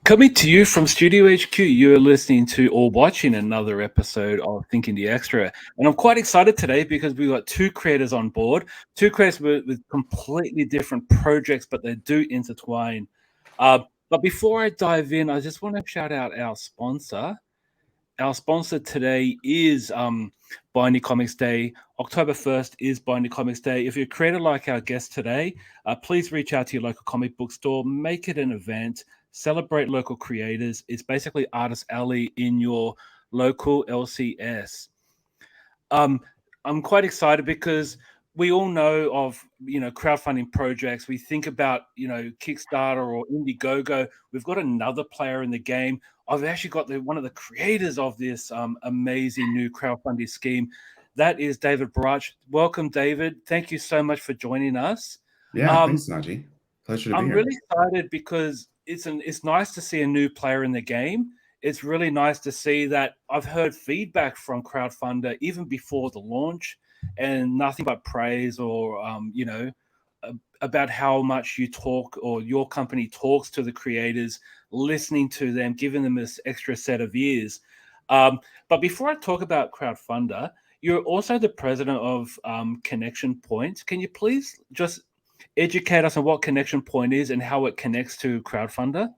Coming to you from Studio HQ, you're listening to or watching another episode of Thinking the Extra. And I'm quite excited today because we've got two creators on board, two creators with completely different projects, but they do intertwine. But before I dive in, I just want to shout out our sponsor. Our sponsor today is Binding Comics Day. October 1st is Binding Comics Day. If you're a creator like our guest today, please reach out to your local comic book store, make it an event, celebrate local creators. It's basically Artist Alley in your local LCS. I'm quite excited because we all know of crowdfunding projects. We think about Kickstarter or Indiegogo. We've got another player in the game. I've actually got one of the creators of this amazing new crowdfunding scheme. That is David Barach. Welcome, David. Thank you so much for joining us. Yeah, thanks, Dodgy. Pleasure to be here. I'm really excited because it's nice to see a new player in the game. It's really nice to see that I've heard feedback from Crowdfundr even before the launch, and nothing but praise or about how much you talk or your company talks to the creators, listening to them, giving them this extra set of ears. But before I talk about Crowdfundr, you're also the president of Connection Point. Can you please just educate us on what Connection Point is and how it connects to Crowdfundr?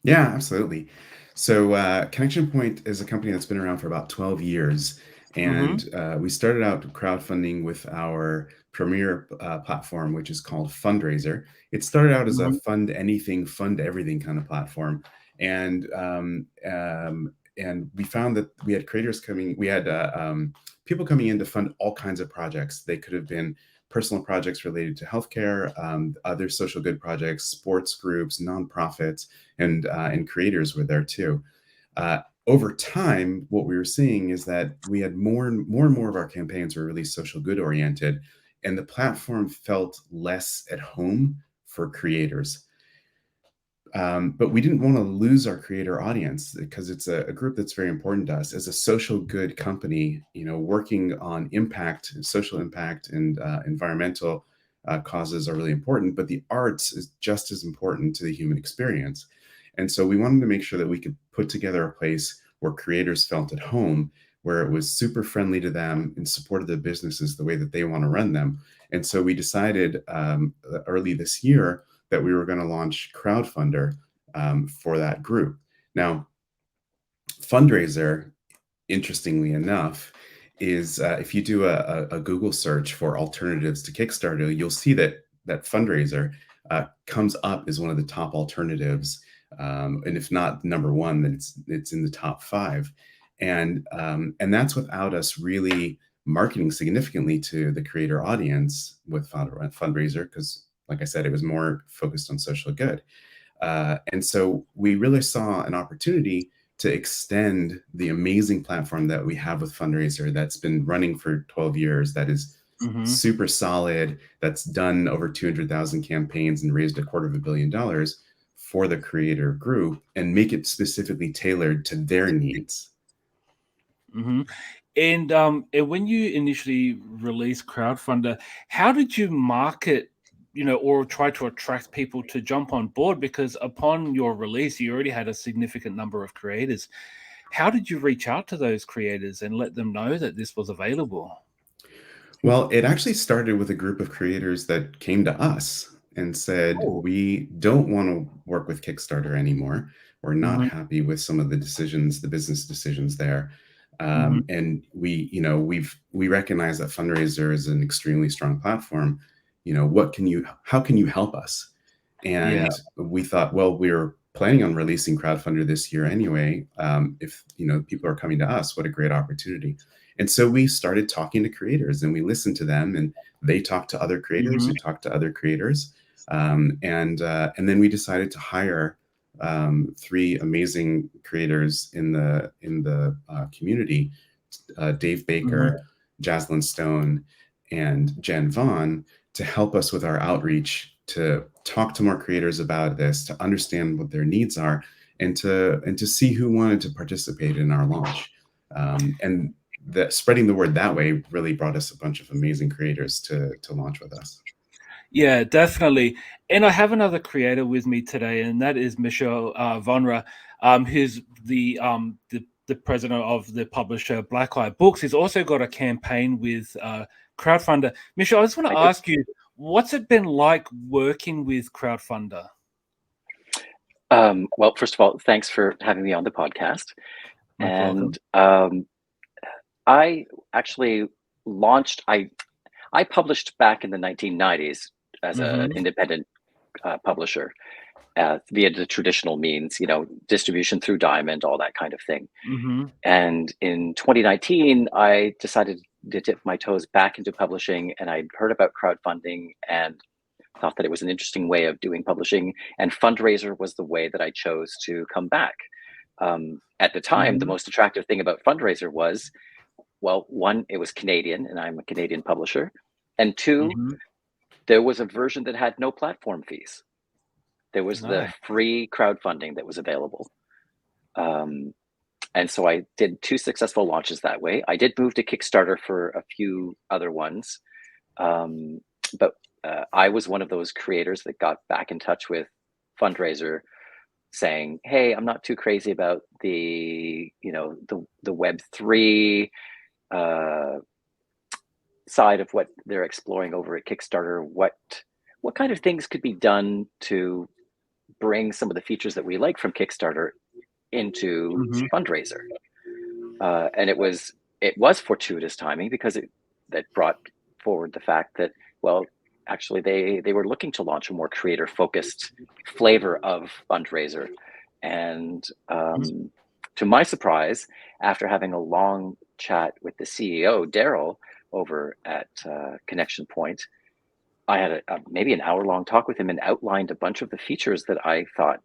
Yeah, absolutely. So Connection Point is a company that's been around for about 12 years. And we started out crowdfunding with our premier platform, which is called Fundraiser. It started out as a fund anything, fund everything kind of platform. And we found that we had creators coming, we had people coming in to fund all kinds of projects. They could have been personal projects related to healthcare, other social good projects, sports groups, nonprofits, and creators were there too. Over time, what we were seeing is that we had more and more of our campaigns were really social good oriented, and the platform felt less at home for creators. But we didn't want to lose our creator audience because it's a group that's very important to us as a social good company, working on impact, social impact, and environmental causes are really important, but the arts is just as important to the human experience. And so we wanted to make sure that we could put together a place where creators felt at home, where it was super friendly to them and supported the businesses the way that they want to run them. And so we decided early this year that we were going to launch Crowdfundr for that group. Now, Fundraiser, interestingly enough, is if you do a Google search for alternatives to Kickstarter, you'll see that Fundraiser comes up as one of the top alternatives. And if not number one, then it's in the top 5. And that's without us really marketing significantly to the creator audience with Fundraiser, because like I said, it was more focused on social good. And so we really saw an opportunity to extend the amazing platform that we have with Fundraiser that's been running for 12 years, that is super solid, that's done over 200,000 campaigns and raised $250 million for the creator group, and make it specifically tailored to their needs. And when you initially released Crowdfundr, how did you market or try to attract people to jump on board? Because upon your release, you already had a significant number of creators. How did you reach out to those creators and let them know that this was available? Well, it actually started with a group of creators that came to us and said, we don't want to work with Kickstarter anymore. We're not happy with some of the decisions, the business decisions there. And we recognize that Fundraiser is an extremely strong platform. How can you help us? And we thought, well, we're planning on releasing Crowdfundr this year anyway. If people are coming to us, what a great opportunity. And so we started talking to creators, and we listened to them, and they talked to other creators who talked to other creators. And then we decided to hire 3 amazing creators in the community, Dave Baker, Jaslyn Stone, and Jen Vaughn, to help us with our outreach, to talk to more creators about this, to understand what their needs are, and to see who wanted to participate in our launch. And spreading the word that way really brought us a bunch of amazing creators to launch with us. Yeah, definitely. And I have another creator with me today, and that is Michel Vrana, who's the president of the publisher Blacklight Books. He's also got a campaign with Crowdfundr. Michel, I just want to ask you, what's it been like working with Crowdfundr? Well, first of all, thanks for having me on the podcast. Most welcome. And I actually launched, I published back in the 1990s as an independent publisher via the traditional means, distribution through Diamond, all that kind of thing. And in 2019, I decided to dip my toes back into publishing, and I'd heard about crowdfunding and thought that it was an interesting way of doing publishing, and fundraiser was the way that I chose to come back. At the time, the most attractive thing about fundraiser was, well, one, it was Canadian, and I'm a Canadian publisher, and two, there was a version that had no platform fees. There was the free crowdfunding that was available. And so I did 2 successful launches that way. I did move to Kickstarter for a few other ones, but I was one of those creators that got back in touch with fundraiser, saying, "Hey, I'm not too crazy about the Web3 side of what they're exploring over at Kickstarter. What kind of things could be done to bring some of the features that we like from Kickstarter into fundraiser?" And it was fortuitous timing, because that brought forward the fact that, well, actually they were looking to launch a more creator focused flavor of fundraiser. And to my surprise, after having a long chat with the CEO, Daryl, over at Connection Point, I had maybe an hour-long talk with him and outlined a bunch of the features that I thought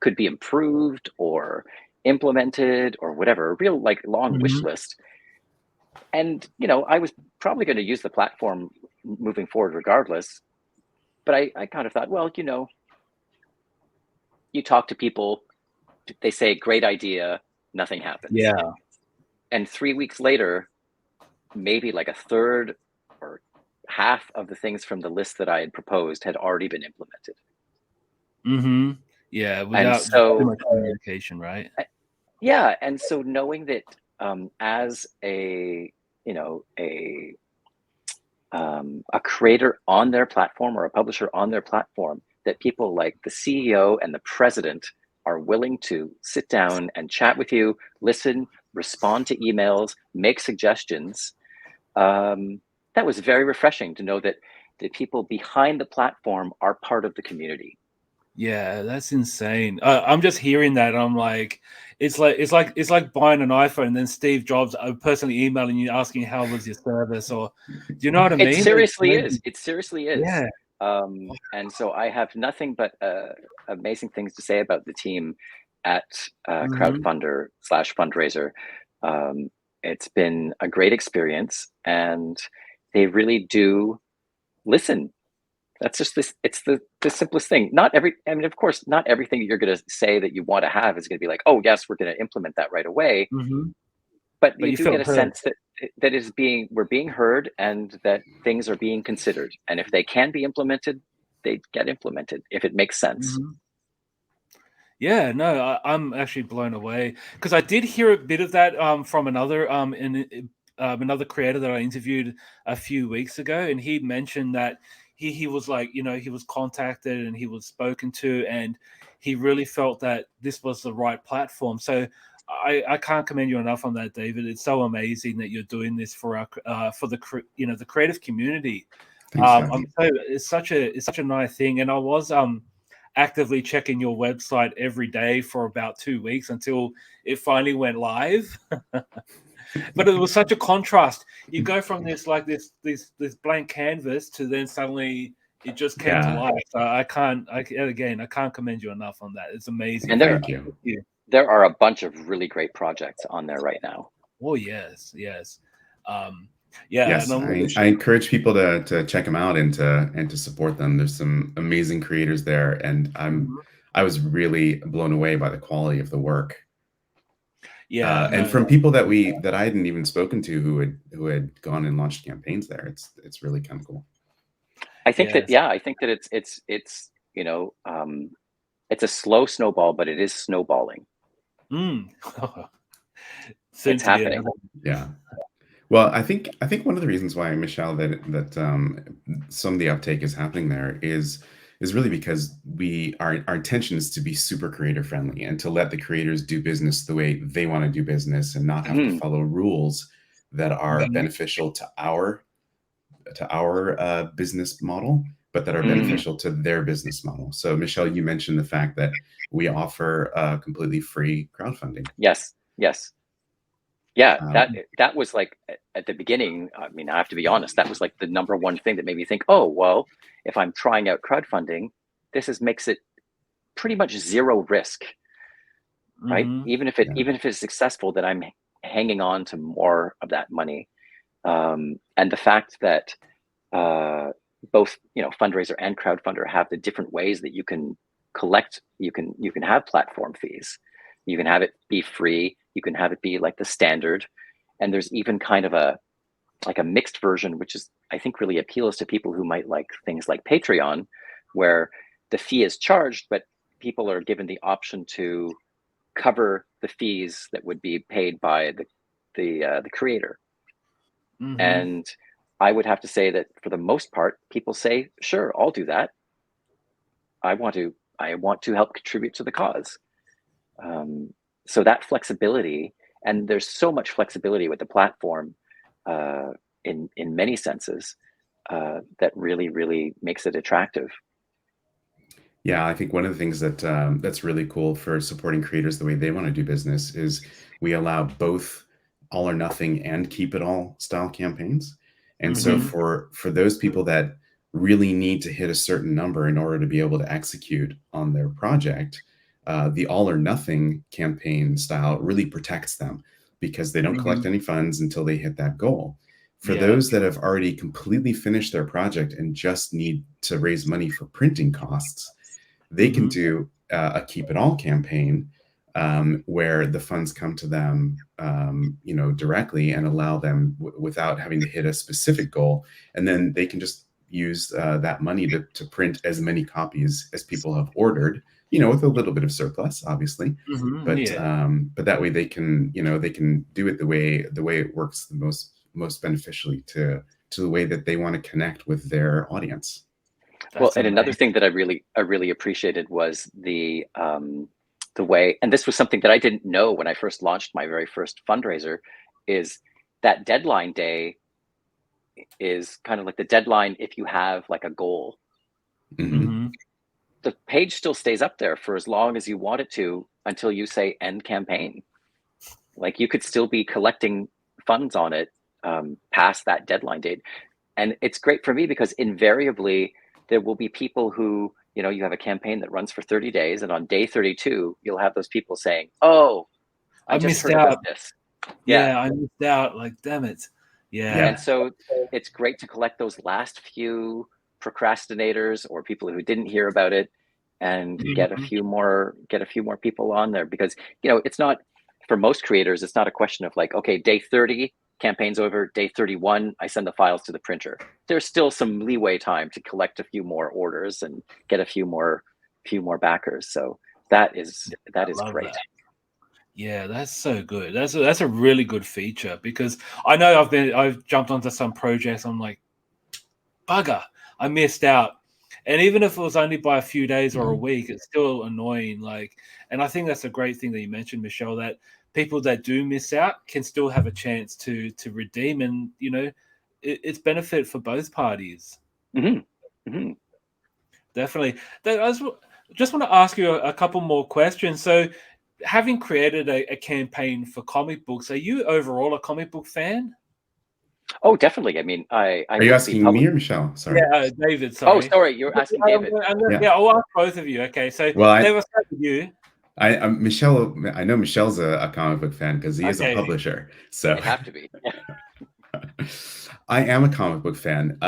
could be improved or implemented or whatever, a real long wish list. And I was probably going to use the platform moving forward regardless, but I kind of thought, well, you talk to people, they say great idea, nothing happens. Yeah. And 3 weeks later, maybe like a third or half of the things from the list that I had proposed had already been implemented. Yeah, without too much communication, right? Yeah, and so knowing that as a creator on their platform, or a publisher on their platform, that people like the CEO and the president are willing to sit down and chat with you, listen, respond to emails, make suggestions. That was very refreshing to know that the people behind the platform are part of the community. Yeah, that's insane. I'm just hearing that. I'm like, it's like buying an iPhone, and then Steve Jobs personally emailing you asking how was your service, or do you know what I mean? It seriously is. It seriously is. Yeah. And so I have nothing but amazing things to say about the team at Crowdfundr/fundraiser. It's been a great experience, and they really do listen. That's just this. It's the simplest thing. Of course, not everything you're going to say that you want to have is going to be like, oh yes, we're going to implement that right away. But you do get a sense that we're being heard, and that things are being considered. And if they can be implemented, they get implemented if it makes sense. Yeah, no, I'm actually blown away, because I did hear a bit of that from another another creator that I interviewed a few weeks ago, and he mentioned that he was like, he was contacted and he was spoken to, and he really felt that this was the right platform. So I can't commend you enough on that, David. It's so amazing that you're doing this for the creative community. It's such a nice thing, and I was actively checking your website every day for about 2 weeks until it finally went live. But it was such a contrast. You go from this blank canvas to then suddenly it just came to life. So I can't commend you enough on that. It's amazing. And there are a bunch of really great projects on there right now. Oh yes. Yes, I encourage people to check them out and to support them. There's some amazing creators there, and I was really blown away by the quality of the work. Yeah, and from people that I hadn't even spoken to who had gone and launched campaigns there. It's really kind of cool. I think that, Yes. yeah, I think that it's you know, it's a slow snowball, but it is snowballing. Mm. Soon It's to be happening. another. Yeah. Well, I think one of the reasons why, Michelle, that some of the uptake is happening there is really because our intention is to be super creator friendly and to let the creators do business the way they want to do business and not have to follow rules that are beneficial to our business model, but that are beneficial to their business model. So, Michelle, you mentioned the fact that we offer completely free crowdfunding. Yes. Yes. Yeah, Um, that was like at the beginning. I mean, I have to be honest. That was like the number one thing that made me think, oh, well, if I'm trying out crowdfunding, makes it pretty much zero risk, right? Mhm. Even if it's successful, that I'm hanging on to more of that money. And the fact that both fundraiser and crowdfunder have the different ways that you can collect. You can have platform fees. You can have it be free. You can have it be like the standard. And there's even kind of a mixed version, which is, I think, really appeals to people who might like things like Patreon, where the fee is charged, but people are given the option to cover the fees that would be paid by the creator. Mhm. And I would have to say that for the most part, people say, sure, I'll do that. I want to help contribute to the cause. So that flexibility, and there's so much flexibility with the platform in many senses that really makes it attractive. Yeah, I think one of the things that that's really cool for supporting creators the way they want to do business is we allow both all or nothing and keep it all style campaigns. And so Mhm. for those people that really need to hit a certain number in order to be able to execute on their project, the all or nothing campaign style really protects them because they don't collect Mhm. any funds until they hit that goal. For Yeah. those that have already completely finished their project and just need to raise money for printing costs, they can do a keep it all campaign where the funds come to them, directly and allow them without having to hit a specific goal. And then they can just use that money to print as many copies as people have ordered, with a little bit of surplus, obviously. Mhm. But Yeah. but that way they can, they can do it the way it works the most beneficially to the way that they want to connect with their audience. Well, That's and another amazing. thing that I really appreciated was the way, and this was something that I didn't know when I first launched my very first fundraiser, is that deadline day is kind of like the deadline if you have like a goal. Hmm. Mhm. The page still stays up there for as long as you want it to until you say end campaign. Like you could still be collecting funds on it past that deadline date. And it's great for me because invariably there will be people who, you have a campaign that runs for 30 days, and on day 32, you'll have those people saying, oh, I I just missed heard about out. this. Yeah. Yeah, I missed out. Like, damn it. Yeah. And Yeah. so it's great to collect those last few procrastinators or people who didn't hear about it and get a Mhm. few more people on there, because it's not, for most creators, it's not a question of like, okay, day 30 campaign's over, day 31 I send the files to the printer. There's still some leeway time to collect a few more orders and get a few more backers. So that is I love great. that. Yeah, that's so good. That's a really good feature because I know I've jumped onto some projects. I'm like, bugger, I missed out. And even if it was only by a few days or a Mhm. week, it's still annoying. Like, and I think that's a great thing that you mentioned, Michelle, that people that do miss out can still have a chance to redeem, and it's benefit for both parties. Hmm. Hmm. Definitely. Just want to ask you a couple more questions. So, having created a campaign for comic books, are you overall a comic book fan? Oh, definitely. I mean, I Are you wouldn't be asking me public. or Michelle? Sorry. Yeah, David, Oh, sorry. sorry, you're asking David. Yeah. Yeah, I'll ask both of you. Okay, so Well, David, I'll start with you. Michelle, I know Michelle's a comic book fan because he is a Okay. publisher. So They have to be. I am a comic book fan.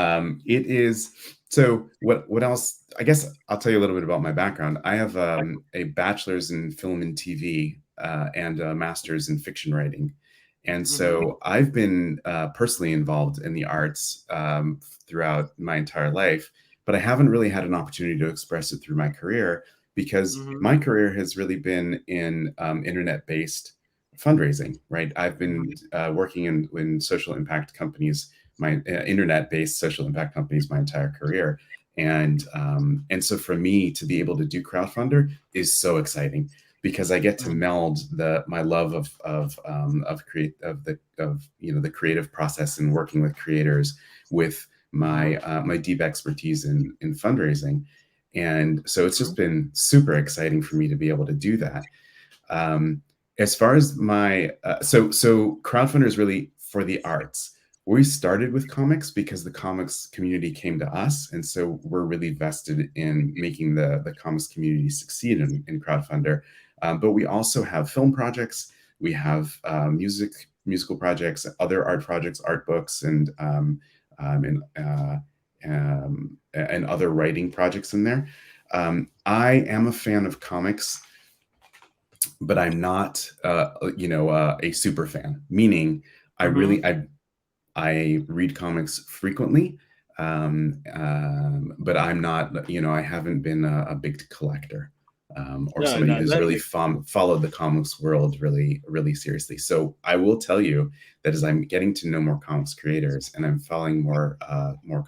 It is so. What else? I guess I'll tell you a little bit about my background. I have a bachelor's in film and TV and a master's in fiction writing, and Mm-hmm. so I've been personally involved in the arts throughout my entire life. but I haven't really had an opportunity to express it through my career, because my career has really been in internet-based fundraising, right? I've been working in social impact companies, my internet-based social impact companies, my entire career. And so for me to be able to do Crowdfundr is so exciting, because I get to meld my love of the creative process and working with creators with my deep expertise in fundraising. And so it's just been super exciting for me to be able to do that. As far as my so Crowdfundr is really for the arts. We started with comics because the comics community came to us, and so we're really vested in making the comics community succeed in Crowdfundr. But we also have film projects, we have musical projects, other art projects, art books, and other writing projects in there. I am a fan of comics, but I'm not, a super fan. Meaning, I read comics frequently, but I'm not, I haven't been a big collector, or somebody who's really followed the comics world really, really seriously. So I will tell you that as I'm getting to know more comics creators and I'm following more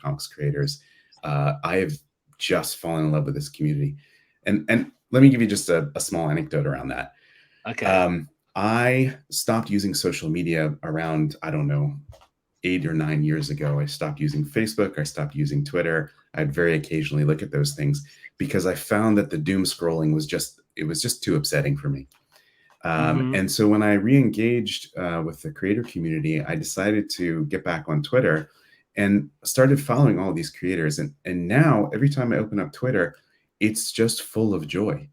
comics creators, I have just fallen in love with this community. And let me give you just a small anecdote around that. Okay. I stopped using social media around, I don't know, 8 or 9 years ago. I stopped using Facebook. I stopped using Twitter. I'd very occasionally look at those things because I found that the doom scrolling was just too upsetting for me. And so when I re-engaged with the creator community, I decided to get back on Twitter and started following all these creators. And now every time I open up Twitter, it's just full of joy,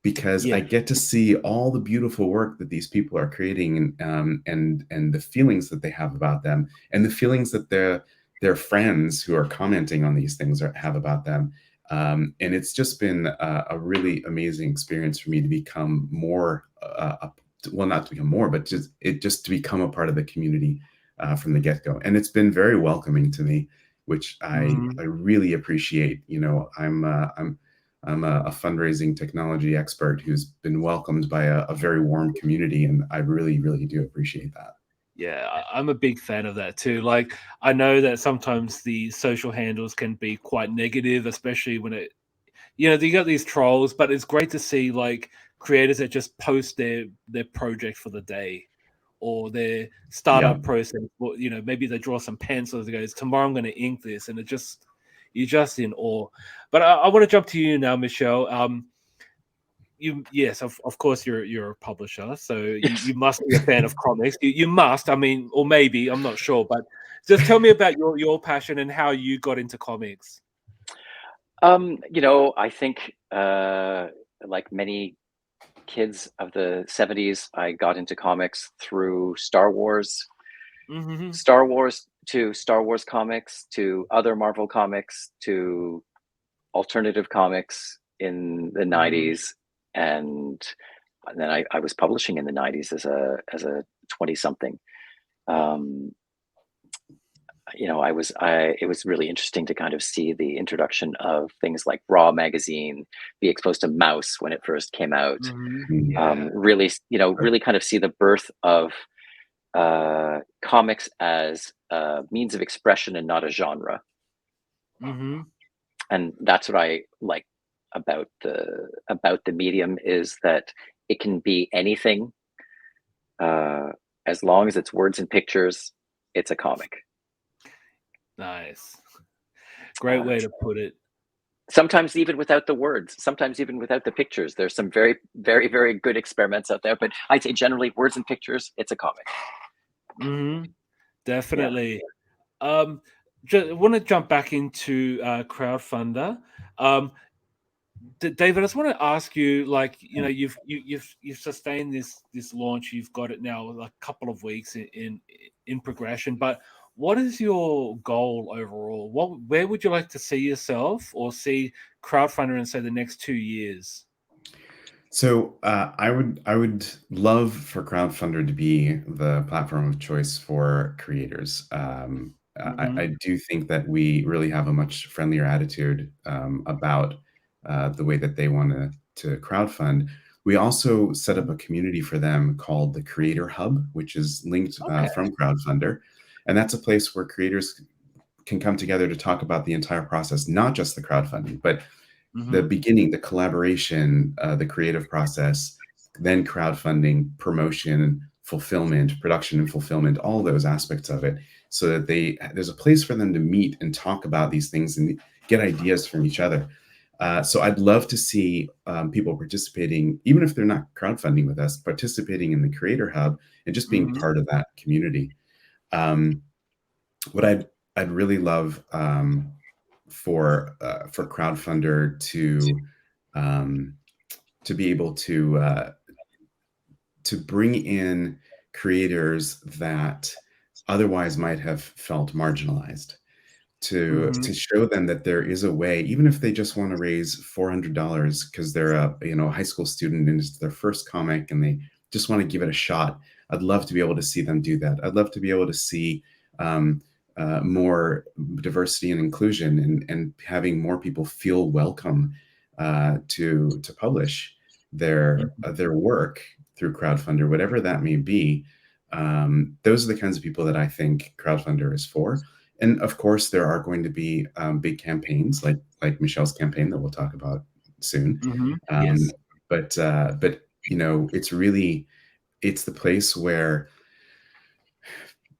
because I get to see all the beautiful work that these people are creating, and the feelings that they have about them, and the feelings that their friends who are commenting on these things have about them. And it's just been a really amazing experience for me to become more, well, not to become more, but just to become a part of the community from the get-go. And it's been very welcoming to me, which I really appreciate. I'm a fundraising technology expert who's been welcomed by a very warm community, and I really, really do appreciate that. Yeah, I'm a big fan of that too. Like, I know that sometimes the social handles can be quite negative, especially when you got these trolls, but it's great to see like creators that just post their project for the day or their startup process. Or, maybe they draw some pencils and goes, tomorrow I'm going to ink this, and you're just in awe. But I want to jump to you now, Michel. Yes, of course you're a publisher, so you must be a fan of comics. You must, I mean, or maybe, I'm not sure, but just tell me about your passion and how you got into comics. I think like many kids of the 70s, I got into comics through Star Wars. Star Wars comics, to other Marvel comics, to alternative comics in the 90s. And then I was publishing in the 90s as a 20-something. It was really interesting to kind of see the introduction of things like Raw magazine, be exposed to Mouse when it first came out. Really kind of see the birth of comics as a means of expression and not a genre. And that's what I like about the medium, is that it can be anything. As long as it's words and pictures, it's a comic. Nice. Great way to put it. Sometimes even without the words, sometimes even without the pictures. There's some very, very, very good experiments out there, but I'd say generally words and pictures, it's a comic. Definitely. Just want to jump back into Crowdfundr. David, I just want to ask you, like, you've sustained this launch. You've got it now like a couple of weeks in progression, but what is your goal overall? Where would you like to see yourself or see Crowdfundr in, say, the next 2 years? So I would love for Crowdfundr to be the platform of choice for creators. I do think that we really have a much friendlier attitude about the way that they want to crowdfund. We also set up a community for them called the Creator Hub, which is linked from Crowdfundr. And that's a place where creators can come together to talk about the entire process, not just the crowdfunding, but the beginning, the collaboration, the creative process, then crowdfunding, promotion, fulfillment, production and fulfillment, all those aspects of it, so that there's a place for them to meet and talk about these things and get ideas from each other. So I'd love to see people participating, even if they're not crowdfunding with us, participating in the Creator Hub and just being part of that community. What I'd really love for Crowdfundr to be able to bring in creators that otherwise might have felt marginalized, to show them that there is a way, even if they just want to raise $400 because they're a high school student and it's their first comic and they just want to give it a shot. I'd love to be able to see them do that. I'd love to be able to see more diversity and inclusion, and having more people feel welcome to publish their work through Crowdfundr, whatever that may be. Those are the kinds of people that I think Crowdfundr is for. And of course, there are going to be big campaigns like Michel's campaign that we'll talk about soon. Yes. But it's the place where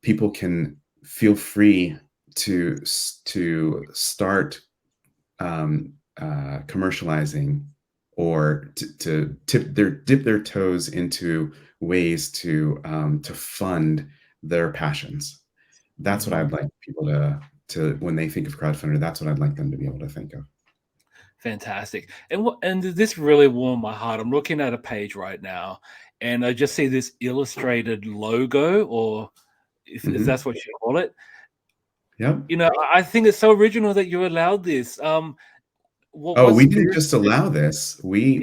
people can feel free to start commercializing, or to dip their toes into ways to fund their passions. That's what I'd like people to when they think of Crowdfundr, that's what I'd like them to be able to think of. Fantastic. And this really warmed my heart. I'm looking at a page right now, and I just see this illustrated logo, or if that's what you call it. Yep. I think it's so original that you allowed this. We didn't just allow this. We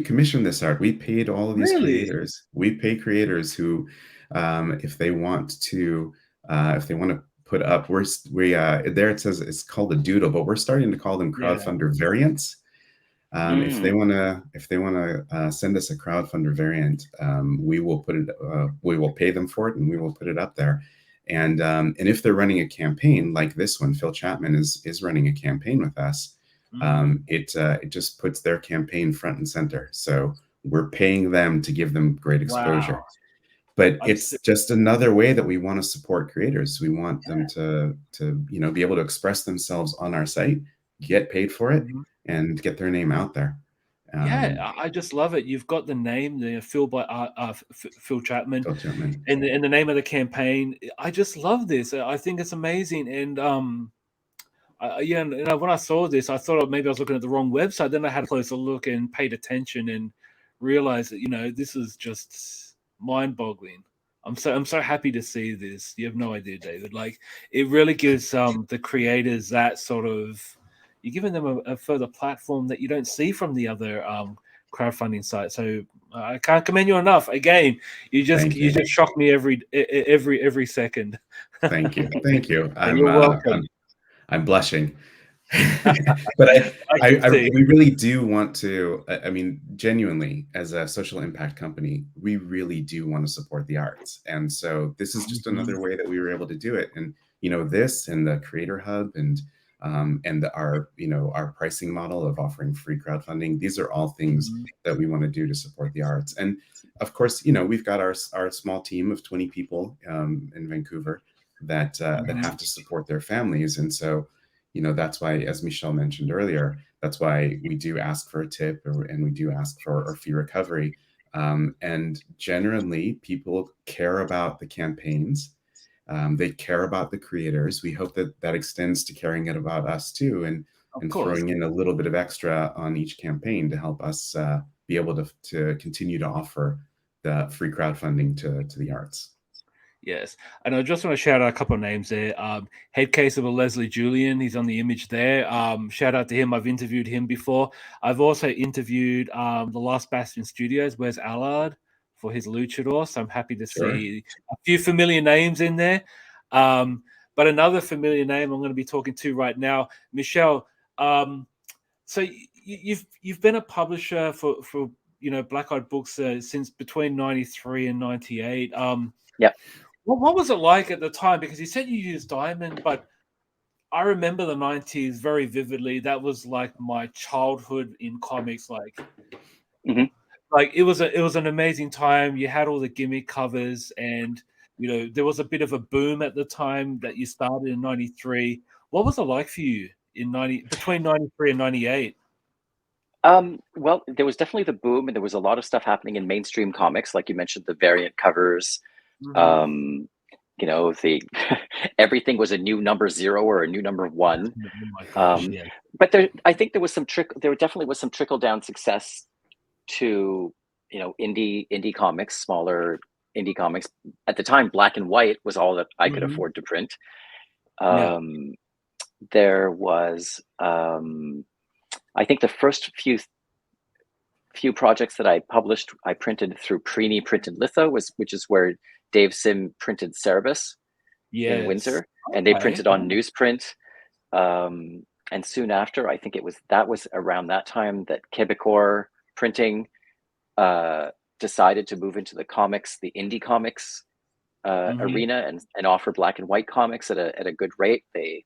commissioned this art. We paid all of these creators. We pay creators who, if they want to put up, there it says it's called a doodle, but we're starting to call them Crowdfundr variants. If they want to send us a Crowdfundr variant, we will pay them for it, and we will put it up there. And if they're running a campaign like this one, Phil Chapman is running a campaign with us. It just puts their campaign front and center. So we're paying them to give them great exposure. Wow. But it's just another way that we want to support creators. We want them to be able to express themselves on our site, get paid for it, and get their name out there. I just love it. You've got the name, Phil Chapman, and the name of the campaign. I just love this. I think it's amazing. And when I saw this, I thought maybe I was looking at the wrong website. Then I had a closer look and paid attention and realized that this is just mind-boggling. I'm so happy to see this. You have no idea, David. Like, it really gives the creators that sort of, you're giving them a further platform that you don't see from the other crowdfunding sites. So I can't commend you enough. Again, you just shock me every second. Thank you. You're welcome. I'm blushing. But we really do want to, genuinely, as a social impact company, we really do want to support the arts. And so this is just another way that we were able to do it. And, this and the Creator Hub and our pricing model of offering free crowdfunding, these are all things that we want to do to support the arts. And of course, we've got our small team of 20 people in Vancouver that have to support their families. And so, that's why, as Michel mentioned earlier, that's why we do ask for a tip, and we do ask for a fee recovery. And generally, people care about the campaigns. They care about the creators. We hope that extends to caring about us too, and throwing in a little bit of extra on each campaign to help us be able to continue to offer the free crowdfunding to the arts. Yes, and I just want to shout out a couple of names there. Head case of Leslie Julian, he's on the image there. Shout out to him. I've interviewed him before. I've also interviewed the Last Bastion Studios, Wes Allard, for his Luchador. So I'm happy to see a few familiar names in there. But another familiar name I'm going to be talking to right now, Michel. So you've been a publisher for Black Eyed Books since between 93 and 98. Yeah. What was it like at the time? Because you said you used Diamond, but I remember the 90s very vividly. That was like my childhood in comics. Like, like it was an amazing time. You had all the gimmick covers, and there was a bit of a boom at the time that you started in 93. What was it like for you between 93 and 98? Well, there was definitely the boom, and there was a lot of stuff happening in mainstream comics, like you mentioned, the variant covers. The everything was a new number 0 or a new number 1. Oh my gosh, yeah. But I think there definitely was some trickle down success to indie comics, smaller indie comics. At the time, black and white was all that I could afford to print. There was I think the first few projects that I published, I printed through Preeny Print and Litho, which is where Dave Sim printed Cerebus in Windsor, and they printed on newsprint. And soon after, I think that was around that time that Quebecor Printing decided to move into the indie comics arena and offer black and white comics at a good rate. They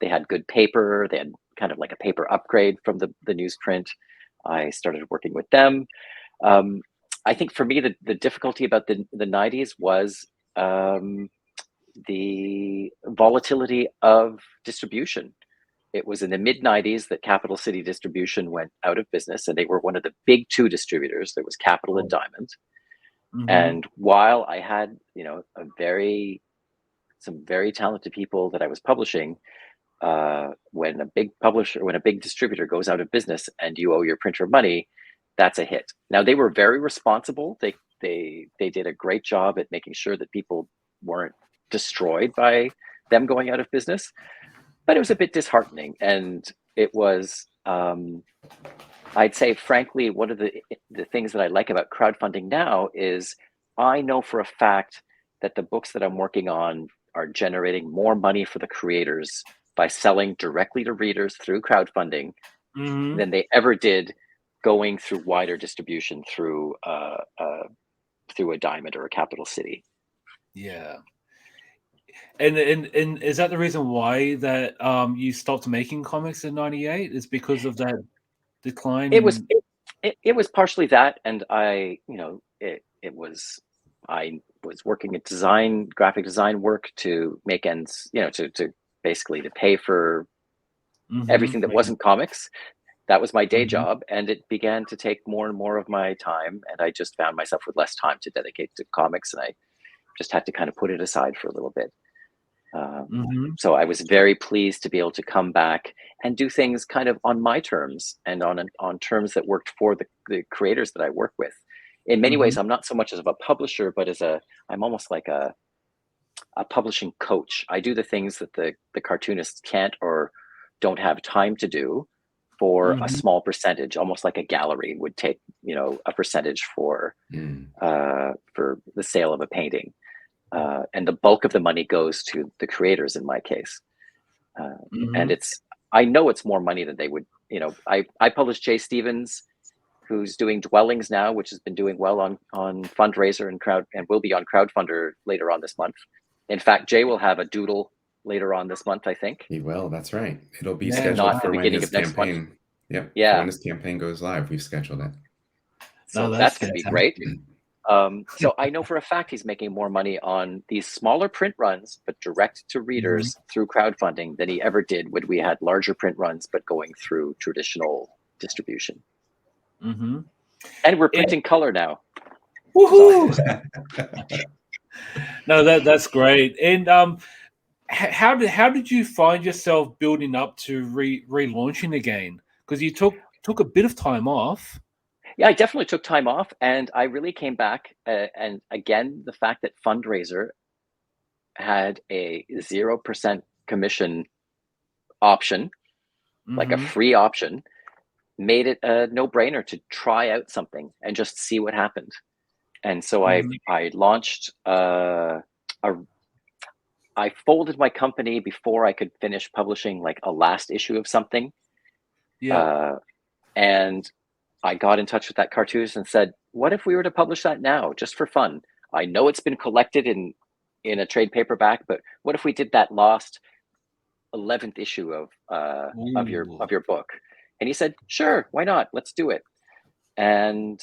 had good paper. They had kind of like a paper upgrade from the newsprint. I started working with them. I think for me, the difficulty about the 90s was the volatility of distribution. It was in the mid 90s that Capital City Distribution went out of business, and they were one of the big 2 distributors. There was Capital and Diamond. And while I had, some very talented people that I was publishing, when a big distributor goes out of business and you owe your printer money, that's a hit. Now, they were very responsible. They did a great job at making sure that people weren't destroyed by them going out of business, but it was a bit disheartening. And it was, I'd say, frankly, one of the things that I like about crowdfunding now is I know for a fact that the books that I'm working on are generating more money for the creators by selling directly to readers through crowdfunding than they ever did going through wider distribution through a Diamond or a Capital City. Yeah. And is that the reason why that you stopped making comics in 98? Is because of that decline? It was partially that, and I was working at graphic design work to make ends, to basically to pay for everything that wasn't comics. That was my day job, and it began to take more and more of my time, and I just found myself with less time to dedicate to comics, and I just had to kind of put it aside for a little bit. So I was very pleased to be able to come back and do things kind of on my terms and on terms that worked for the creators that I work with. In many ways, I'm not so much as of a publisher, but I'm almost like a publishing coach. I do the things that the cartoonists can't or don't have time to do for a small percentage, almost like a gallery would take, a percentage for the sale of a painting. And the bulk of the money goes to the creators in my case. And I know it's more money than they would, I published Jay Stevens, who's doing Dwellings now, which has been doing well on Fundraiser and will be on Crowdfundr later on this month. In fact, Jay will have a doodle later on this month, I think. He will, that's right. It'll be scheduled scheduled for the when his campaign. Yep. Yeah. For when his campaign goes live, we've scheduled it. So that's going to be great. So I know for a fact he's making more money on these smaller print runs, but direct to readers through crowdfunding than he ever did when we had larger print runs, but going through traditional distribution. And we're printing color now. Woohoo! No, that's great. And how did you find yourself building up to relaunching again? Because you took a bit of time off. Yeah, I definitely took time off, and I really came back. And again, the fact that Fundraiser had a 0% commission option, like a free option, made it a no-brainer to try out something and just see what happened. And so I launched a I folded my company before I could finish publishing like a last issue of something. Yeah. And I got in touch with that cartoonist and said, what if we were to publish that now, just for fun? I know it's been collected in a trade paperback, but what if we did that lost 11th issue of your book? And he said, sure, why not? Let's do it. And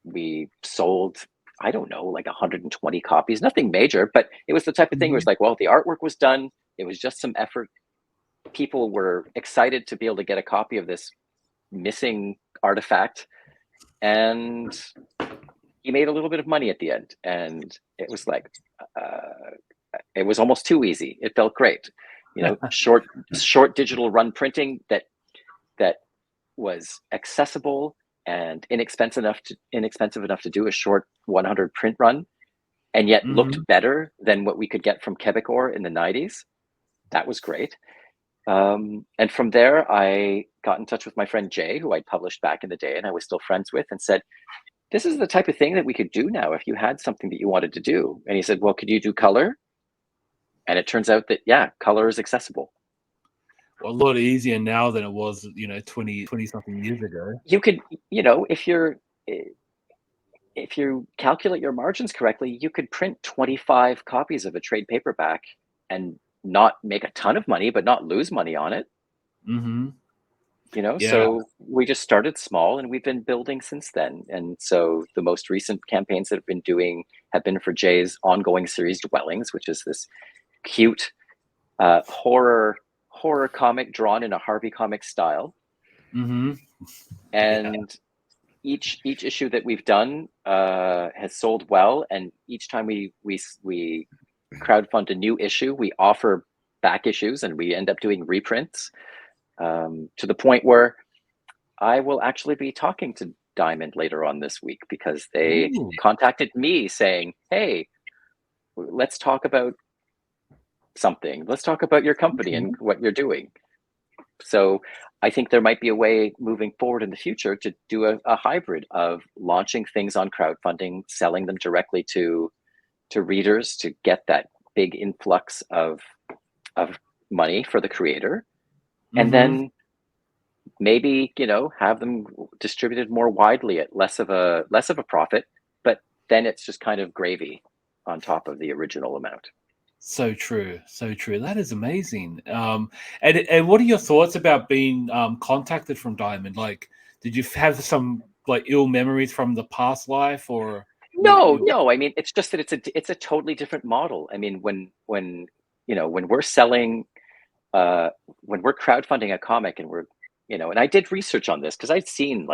we sold, I don't know, like 120 copies, nothing major, but it was the type of thing where it's like, well, the artwork was done. It was just some effort. People were excited to be able to get a copy of this missing artifact. And he made a little bit of money at the end. And it was like, it was almost too easy. It felt great. You know, short digital run printing that was accessible and inexpensive enough to do a short 100 print run, and yet looked better than what we could get from Quebecor in the 90s. That was great. And from there, I got in touch with my friend Jay, who I'd published back in the day and I was still friends with, and said, this is the type of thing that we could do now if you had something that you wanted to do. And he said, well, could you do color? And it turns out that, yeah, color is accessible. Well, a lot easier now than it was, 20 something years ago. You could, if you calculate your margins correctly, you could print 25 copies of a trade paperback and not make a ton of money, but not lose money on it. So we just started small and we've been building since then. And so the most recent campaigns that have been for Jay's ongoing series Dwellings, which is this cute horror comic drawn in a Harvey comic style. And each issue that we've done has sold well, and each time we crowdfund a new issue, we offer back issues and we end up doing reprints, to the point where I will actually be talking to Diamond later on this week, because they contacted me saying, hey, let's talk about something. Let's talk about your company and what you're doing. So I think there might be a way moving forward in the future to do a hybrid of launching things on crowdfunding, selling them directly to readers to get that big influx of money for the creator, and then maybe have them distributed more widely at less of a profit, but then it's just kind of gravy on top of the original amount. So true. That is amazing. And what are your thoughts about being contacted from Diamond? Like, did you have some like ill memories from the past life, or? No. I mean, it's just that it's a totally different model. I mean, when we're selling, when we're crowdfunding a comic, and we're, and I did research on this because I'd seen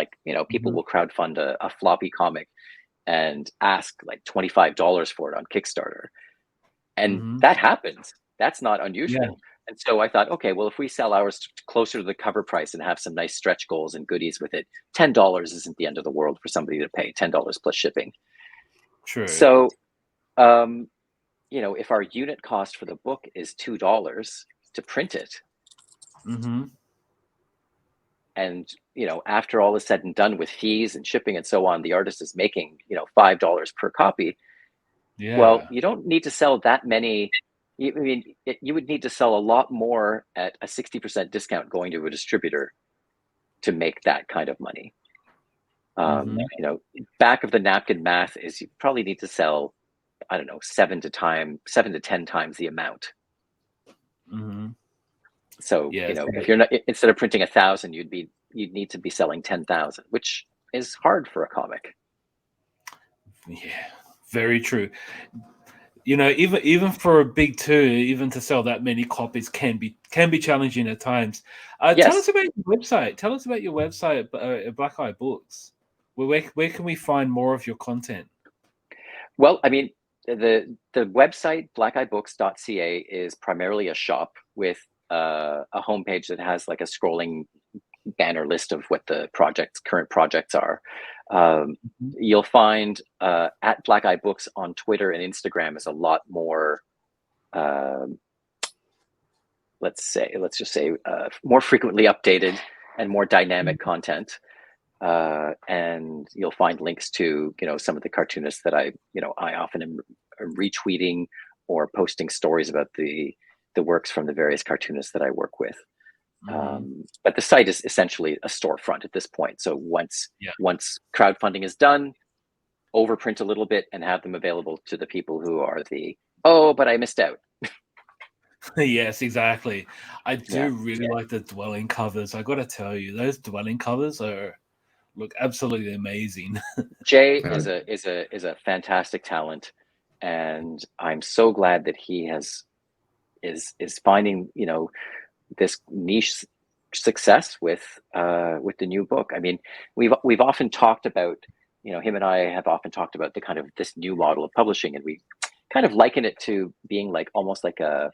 people will crowdfund a floppy comic and ask like $25 for it on Kickstarter. And that happens. That's not unusual. Yeah. And so I thought, okay, well, if we sell ours closer to the cover price and have some nice stretch goals and goodies with it, $10 isn't the end of the world for somebody to pay, $10 plus shipping. True. So, if our unit cost for the book is $2 to print it, and, after all is said and done with fees and shipping and so on, the artist is making, $5 per copy. Yeah. Well, you don't need to sell that many. You would need to sell a lot more at a 60% discount going to a distributor to make that kind of money. Back of the napkin math is you probably need to sell, I don't know, 7 to 10 times the amount. So, if you're not, instead of printing 1,000, you'd need to be selling 10,000, which is hard for a comic. Yeah. Very true. Even for a big two, even to sell that many copies can be challenging at times. Yes. Tell us about your website. Tell us about your website, Black Eye Books. Where can we find more of your content? Well, I mean, the website blackeyebooks.ca is primarily a shop with a homepage that has like a scrolling banner list of what the current projects are. You'll find at Black Eye Books on Twitter and Instagram is a lot more, let's just say more frequently updated and more dynamic content. And you'll find links to some of the cartoonists that I often am retweeting or posting stories about the works from the various cartoonists that I work with. But the site is essentially a storefront at this point. So once crowdfunding is done, overprint a little bit and have them available to the people who are but I missed out. Yes, exactly. I do really like the dwelling covers. I got to tell you, those dwelling covers look absolutely amazing. Jay is a fantastic talent, and I'm so glad that he is finding, you know, this niche success with the new book. I mean, we've often talked about, you know, him and I have often talked about the kind of this new model of publishing, and we kind of liken it to being like almost like a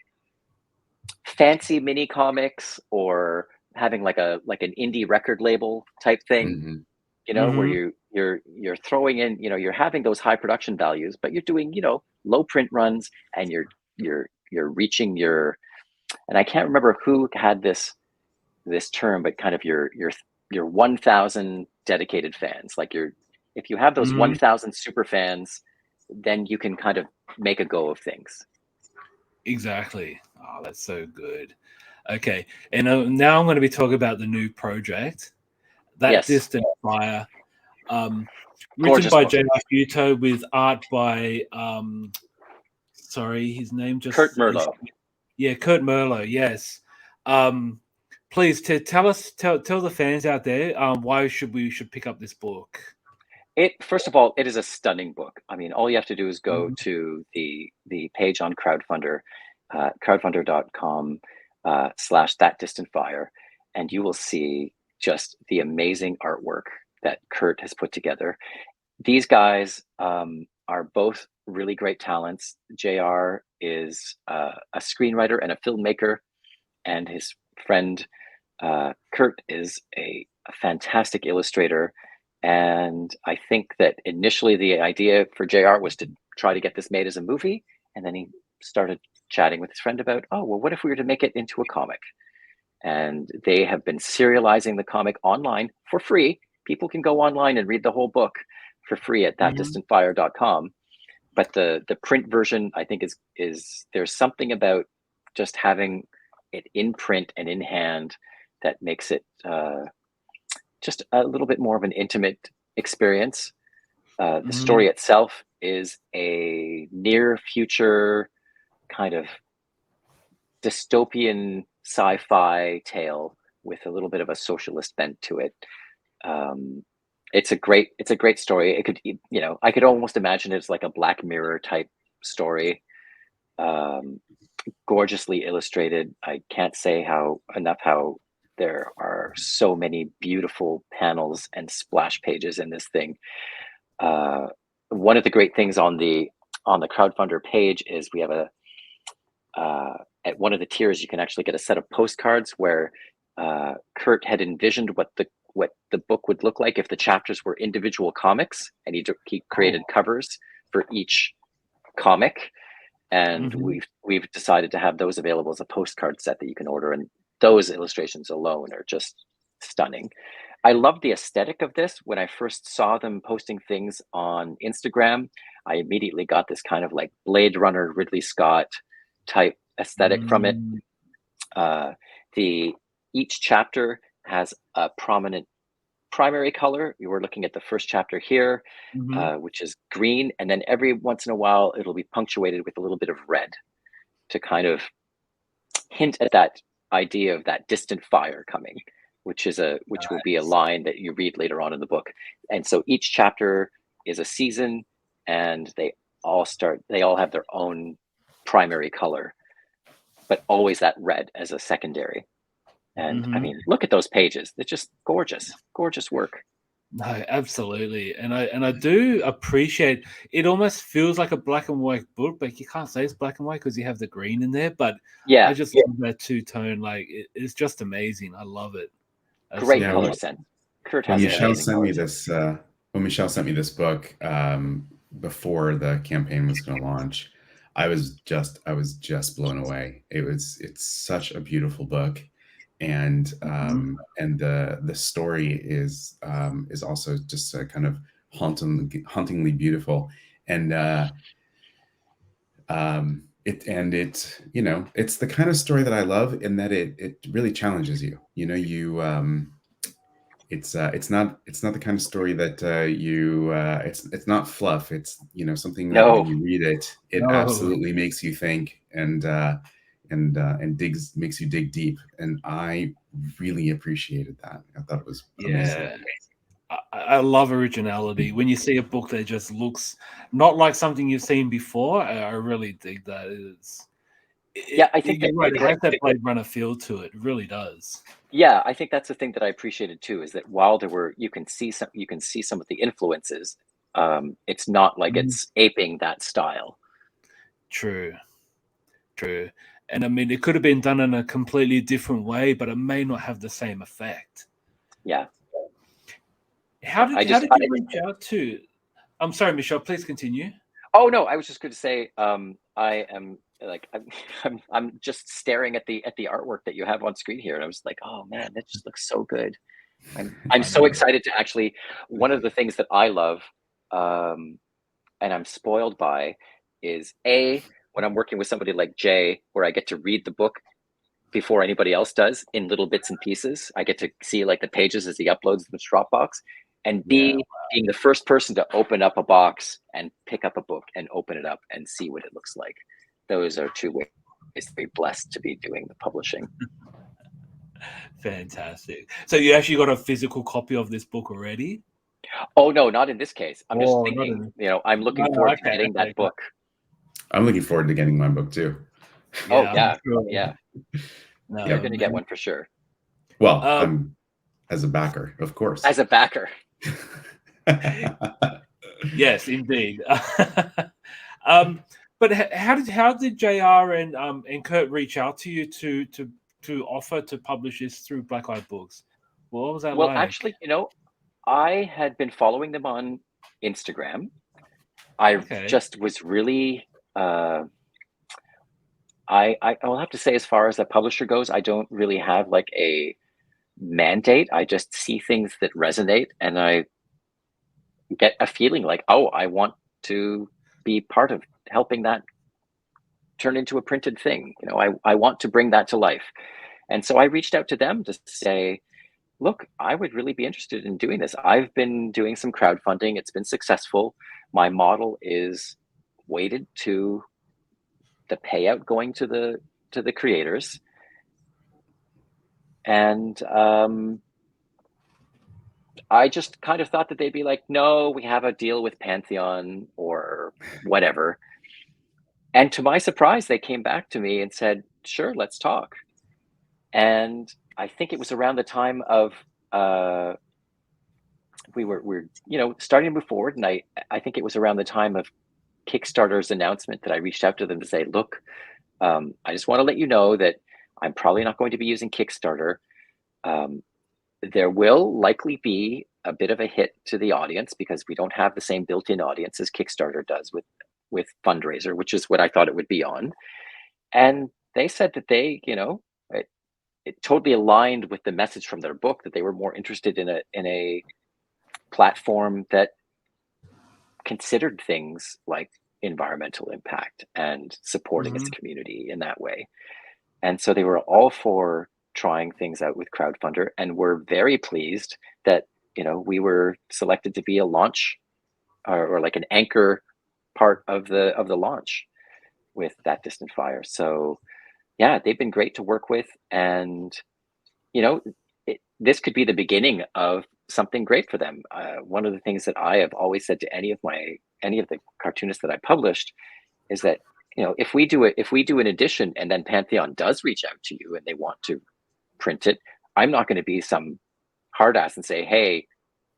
fancy mini comics, or having like an indie record label type thing, you know, where you're throwing in, you know, you're having those high production values, but you're doing, you know, low print runs, and you're reaching your, and I can't remember who had this term, but kind of your 1,000 dedicated fans. Like if you have those 1,000 super fans, then you can kind of make a go of things. Exactly. Oh, that's so good. Okay, and now I'm going to be talking about the new project, That Distant Fire, written by J.R Hughto with art by sorry, his name just Curt Merlo. Curt Merlo. Yes. Please tell the fans out there why we should pick up this book. First of all, it is a stunning book. I mean, all you have to do is go to the page on Crowdfundr, crowdfundr.com / Distant Fire, and you will see just the amazing artwork that Curt has put together. These guys are both really great talents. JR is a screenwriter and a filmmaker, and his friend Curt is a fantastic illustrator. And I think that initially the idea for JR was to try to get this made as a movie. And then he started chatting with his friend about, what if we were to make it into a comic? And they have been serializing the comic online for free. People can go online and read the whole book for free at thatdistantfire.com. But the print version, I think, is there's something about just having it in print and in hand that makes it just a little bit more of an intimate experience. The story itself is a near future kind of dystopian sci-fi tale with a little bit of a socialist bent to it. It's a great story. It could, you know, I could almost imagine it's like a Black Mirror type story. Gorgeously illustrated. I can't say how there are so many beautiful panels and splash pages in this thing. One of the great things on the Crowdfundr page is we have at one of the tiers you can actually get a set of postcards where Curt had envisioned what the book would look like if the chapters were individual comics, and he created covers for each comic, and we've decided to have those available as a postcard set that you can order, and those illustrations alone are just stunning. I love the aesthetic of this. When I first saw them posting things on Instagram, I immediately got this kind of like Blade Runner, Ridley Scott type aesthetic from it. Each chapter has a prominent primary color. We were looking at the first chapter here, which is green, and then every once in a while it'll be punctuated with a little bit of red to kind of hint at that idea of that distant fire coming, which will be a line that you read later on in the book. And so each chapter is a season, and they all have their own primary color, but always that red as a secondary. And I mean, look at those pages. They're just gorgeous work. No, absolutely. And I do appreciate it. Almost feels like a black and white book, but you can't say it's black and white because you have the green in there. But I just love that two-tone. Like it's just amazing. I love it. Great color sense. Curt has Michel sent me this. When Michel sent me this book before the campaign was going to launch, I was just blown away. It's such a beautiful book. And the story is also just kind of hauntingly beautiful, and it's the kind of story that I love, in that it really challenges you. It's not the kind of story that it's not fluff. It's something that when you read it, it absolutely makes you think, and makes you dig deep. And I really appreciated that. I thought it was amazing. I love originality. When you see a book that just looks not like something you've seen before, I really dig that. I think you're right. It has that Blade Runner feel to it. It really does. Yeah, I think that's the thing that I appreciated too, is that while you can see some of the influences, it's not like it's aping that style. True. And I mean, it could have been done in a completely different way, but it may not have the same effect. Yeah. How did you reach out to? I'm sorry, Michelle. Please continue. Oh no, I was just going to say, I am like I'm just staring at the artwork that you have on screen here, and I was like, oh man, that just looks so good. I'm so excited to actually. One of the things that I love, and I'm spoiled by, is when I'm working with somebody like Jay, where I get to read the book before anybody else does in little bits and pieces. I get to see like the pages as he uploads the Dropbox, and B, being the first person to open up a box and pick up a book and open it up and see what it looks like. Those are two ways to be blessed to be doing the publishing. Fantastic. So you actually got a physical copy of this book already? Oh no, not in this case. I'm just thinking, I'm looking forward to getting that book. I'm looking forward to getting my book too. Yeah. No, you're going to get one for sure. Well, I'm as a backer, of course. As a backer. Yes, indeed. But how did J.R. and Curt reach out to you to offer to publish this through Black Eye Books? What was that like? Well, actually, I had been following them on Instagram. I just was really. I will have to say, as far as the publisher goes, I don't really have like a mandate. I just see things that resonate, and I get a feeling like, oh, I want to be part of helping that turn into a printed thing. I want to bring that to life. And so I reached out to them to say, look, I would really be interested in doing this. I've been doing some crowdfunding. It's been successful. My model is weighted to the payout going to the creators. And I just kind of thought that they'd be like, no, we have a deal with Pantheon or whatever. And to my surprise, they came back to me and said, sure, let's talk. And I think it was around the time of we're starting to move forward, and I think it was around the time of Kickstarter's announcement that I reached out to them to say, look, I just want to let you know that I'm probably not going to be using Kickstarter. There will likely be a bit of a hit to the audience because we don't have the same built-in audience as Kickstarter does with Fundraiser, which is what I thought it would be on. And they said that they, it totally aligned with the message from their book, that they were more interested in a platform that considered things like environmental impact and supporting its community in that way. And so they were all for trying things out with Crowdfundr, and we're very pleased that we were selected to be a launch or like an anchor part of the launch with That Distant Fire. So yeah, they've been great to work with, and this could be the beginning of something great for them. One of the things that I have always said to any of the cartoonists that I published is that if we do an edition and then Pantheon does reach out to you and they want to print it, I'm not going to be some hard ass and say, hey,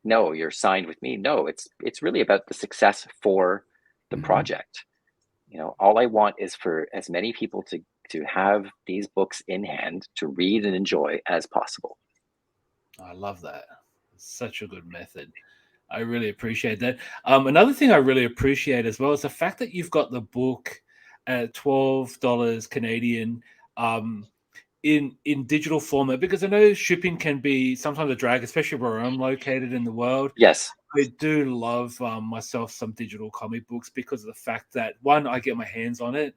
no, you're signed with me. No, it's really about the success for the project. All I want is for as many people to have these books in hand to read and enjoy as possible. I love that. It's such a good method. I really appreciate that. Another thing I really appreciate as well is the fact that you've got the book at $12 Canadian in digital format, because I know shipping can be sometimes a drag, especially where I'm located in the world. Yes. I do love myself some digital comic books because of the fact that, one, I get my hands on it,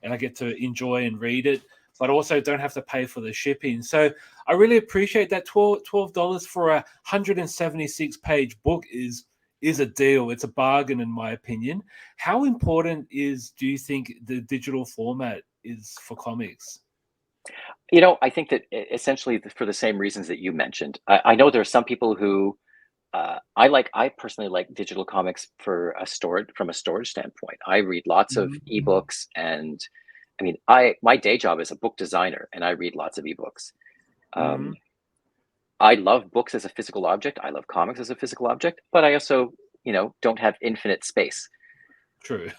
and I get to enjoy and read it, but also don't have to pay for the shipping. So I really appreciate that. $12 for a 176-page book is a deal. It's a bargain, in my opinion. How important do you think the digital format is for comics? I think that essentially for the same reasons that you mentioned. I know there are some people who I personally like digital comics from a storage standpoint. I read lots of ebooks, and I mean, my day job is a book designer, and I read lots of ebooks. I love books as a physical object. I love comics as a physical object, but I also, don't have infinite space. True.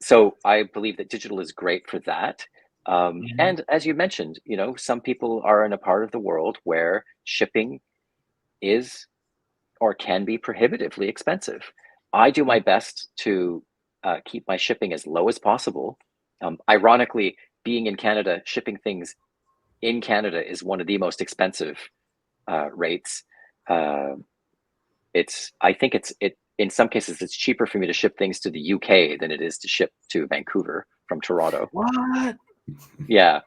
So I believe that digital is great for that. And as you mentioned, some people are in a part of the world where shipping is or can be prohibitively expensive. I do my best to keep my shipping as low as possible. Ironically, being in Canada, shipping things in Canada is one of the most expensive rates. I think in some cases it's cheaper for me to ship things to the UK than it is to ship to Vancouver from Toronto. What? Yeah,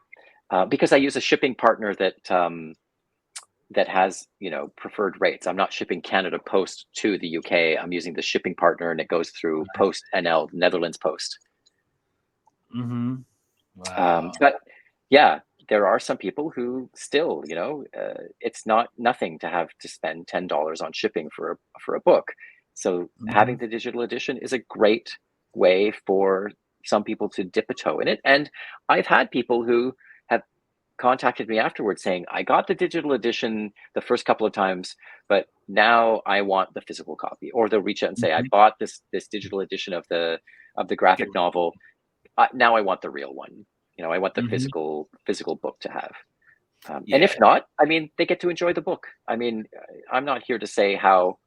because I use a shipping partner that has preferred rates. I'm not shipping Canada Post to the UK. I'm using the shipping partner, and it goes through Post NL, Netherlands Post. Wow. But yeah, there are some people who still, it's not nothing to have to spend $10 on shipping for a book. So having the digital edition is a great way for some people to dip a toe in it. And I've had people who have contacted me afterwards saying, I got the digital edition the first couple of times, but now I want the physical copy. Or they'll reach out and say, I bought this digital edition of the graphic novel. Now I want the real one. I want the physical book to have. And if not, I mean, they get to enjoy the book. I mean, I'm not here to say how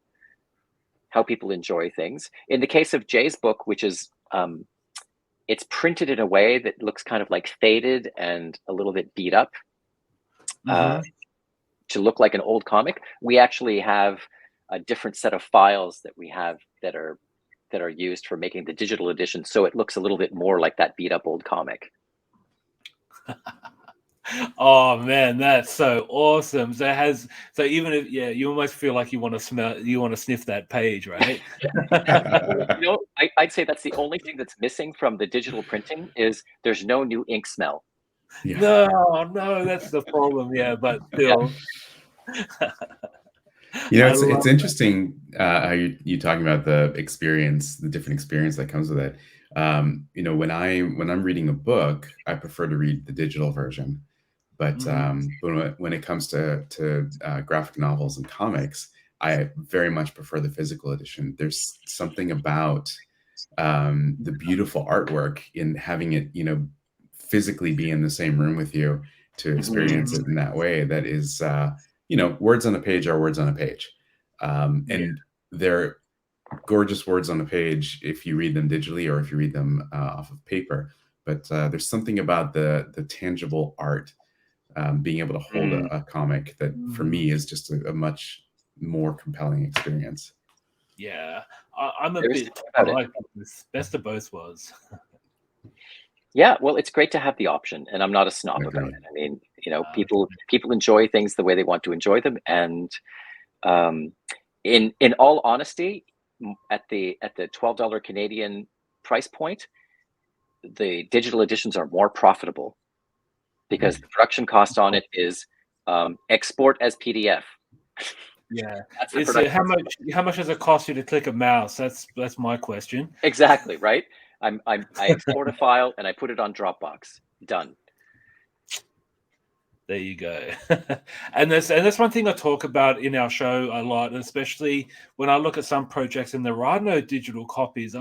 people enjoy things. In the case of Jay's book, which is it's printed in a way that looks kind of like faded and a little bit beat up to look like an old comic. We actually have a different set of files that we have that are used for making the digital edition, so it looks a little bit more like that beat up old comic. Oh man, that's so awesome. So even if you almost feel like you want to sniff that page, right? I'd say that's the only thing that's missing from the digital printing is there's no new ink smell. Yeah. No, that's the problem. Yeah, but still. It's interesting how you talking about the different experience that comes with it. When I'm reading a book, I prefer to read the digital version. But when it comes to graphic novels and comics, I very much prefer the physical edition. There's something about the beautiful artwork in having it, physically be in the same room with you to experience it in that way. That is, words on a page are words on a page. And they're gorgeous words on a page if you read them digitally or if you read them off of paper. But there's something about the tangible art, being able to hold a comic that for me is just a much more compelling experience. Yeah, I'm a bit like this. Best of both worlds. Yeah, well, it's great to have the option, and I'm not a snob about it. I mean, people enjoy things the way they want to enjoy them, and in all honesty, at the $12 Canadian price point, the digital editions are more profitable because the production cost on it is export as PDF. Yeah, how much does it cost you to click a mouse? That's my question. Exactly, right. I export a file and I put it on Dropbox. Done. There you go. and that's one thing I talk about in our show a lot, especially when I look at some projects and there are no digital copies.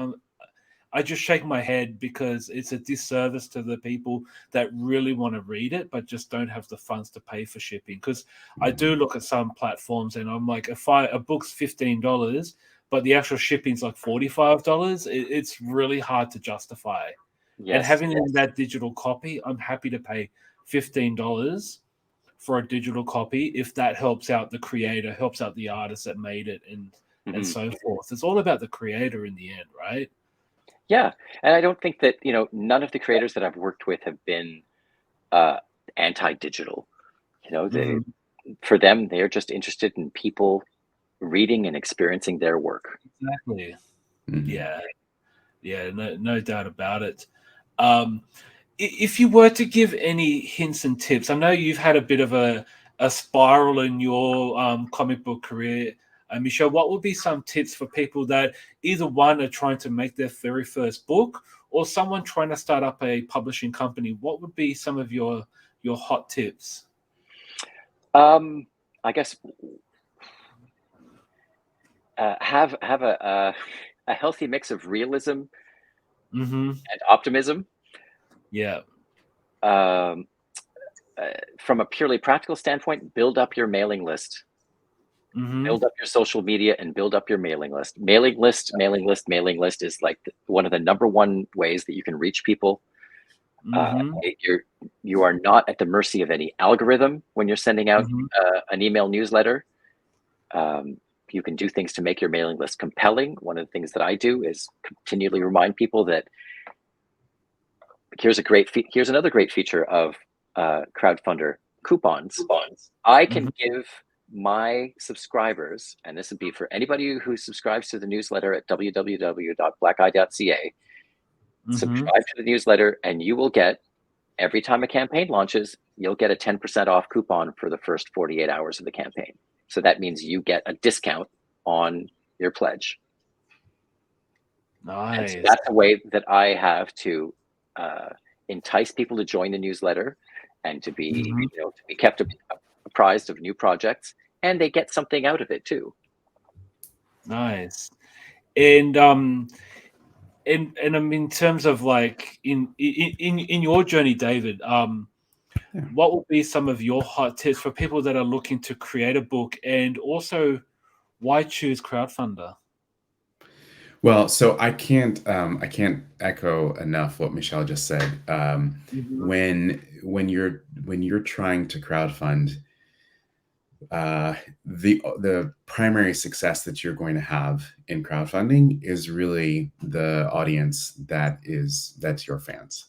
I just shake my head because it's a disservice to the people that really want to read it, but just don't have the funds to pay for shipping. Because I do look at some platforms and I'm like, a book's $15, but the actual shipping's like $45. It's really hard to justify. Yes, and having that digital copy, I'm happy to pay $15 for a digital copy if that helps out the creator, helps out the artist that made it, and so forth. It's all about the creator in the end, right? Yeah, and I don't think that, none of the creators that I've worked with have been anti-digital. Mhm. For them, they're just interested in people reading and experiencing their work. Exactly. Mhm. Yeah. Yeah, no doubt about it. Um, if you were to give any hints and tips, I know you've had a bit of a spiral in your comic book career, Michel. What would be some tips for people that either one are trying to make their very first book, or someone trying to start up a publishing company? What would be some of your hot tips? I guess have a healthy mix of realism Hmm. and optimism. Yeah. Um, from a purely practical standpoint, build up your mailing list, Hmm. build up your social media, and build up your mailing list. Mailing list is like one of the number one ways that you can reach people. Uh, Hmm. you are not at the mercy of any algorithm when you're sending out Hmm. an email newsletter. Um, you can do things to make your mailing list compelling. One of the things that I do is continually remind people that here's another great feature of Crowdfundr: coupons. I can give my subscribers, and this would be for anybody who subscribes to the newsletter at www.blackeye.ca, Hmm. subscribe to the newsletter, and you will get, every time a campaign launches, you'll get a 10% off coupon for the first 48 hours of the campaign. So that means you get a discount on your pledge. And so Nice. that's a way that I have to entice people to join the newsletter and to be, Mhm. to be kept apprised of new projects, and they get something out of it too. Nice. And in terms of like in your journey, David, Yeah. what will be some of your hot tips for people that are looking to create a book, and also why choose Crowdfundr? Well, so I can't echo enough what Michelle just said. Mhm. When you're trying to crowdfund, the primary success that you're going to have in crowdfunding is really the audience that's your fans,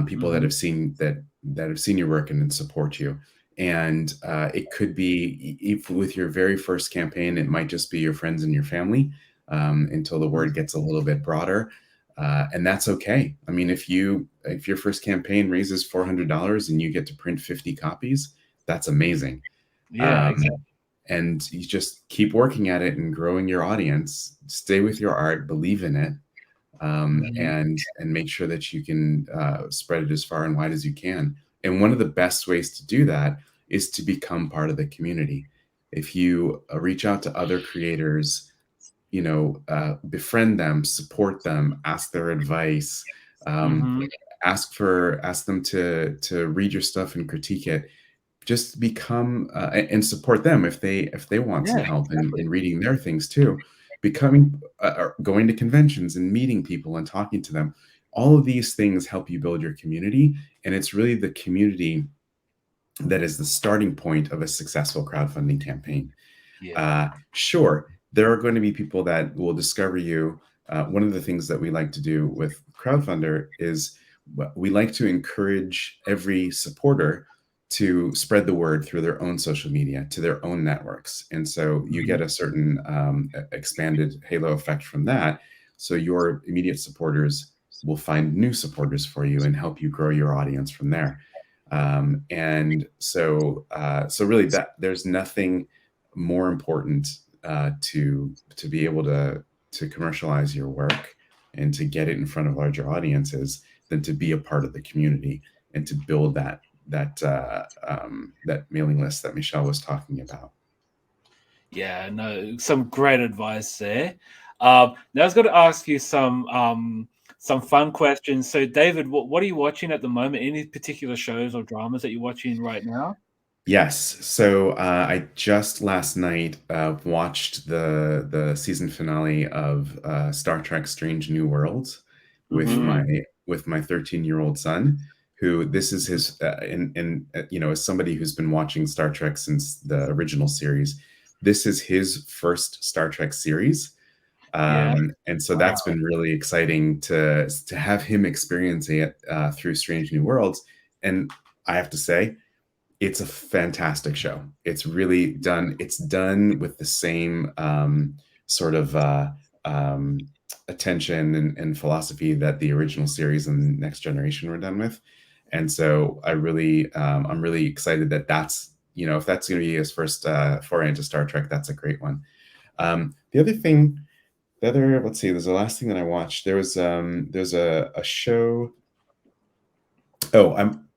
people that Mhm. have seen your work and support you. And it could be, if with your very first campaign, it might just be your friends and your family, until the word gets a little bit broader. And that's okay. I mean, if your first campaign raises $400 and you get to print 50 copies, that's amazing. Yeah, um, exactly. and you just keep working at it and growing your audience. Stay with your art, believe in it, Mhm. and make sure that you can spread it as far and wide as you can. And one of the best ways to do that is to become part of the community. If you reach out to other creators, befriend them, support them, ask their advice, um, Mhm. ask them to read your stuff and critique it. Just become and support them if they want some Yeah, help exactly. in reading their things too. Becoming or going to conventions and meeting people and talking to them. All of these things help you build your community, and it's really the community that is the starting point of a successful crowdfunding campaign. Yeah. Sure, there are going to be people that will discover you. One of the things that we like to do with Crowdfundr is we like to encourage every supporter to spread the word through their own social media to their own networks. And so you Mhm. get a certain expanded halo effect from that. So your immediate supporters will find new supporters for you and help you grow your audience from there. So really, that there's nothing more important to be able to commercialize your work and to get it in front of larger audiences than to be a part of the community and to build that mailing list that Michelle was talking about. Yeah, no, some great advice there. Now I was going to ask you some fun questions. So, David, what are you watching at the moment? Any particular shows or dramas that you're watching right now? Yes. So I just last night watched the season finale of Star Trek: Strange New Worlds with Mm. my 13-year-old son, who this is his as somebody who's been watching Star Trek since the original series, this is his first Star Trek series. And so that's been really exciting to have him experiencing it through Strange New Worlds. And I have to say, it's a fantastic show. It's really done. It's done with the same sort of attention and philosophy that the original series and Next Generation were done with. And so I'm really excited that that's, if that's going to be his first foray into Star Trek, that's a great one. Let's see, there's the last thing that I watched. There's a show. Oh, I'm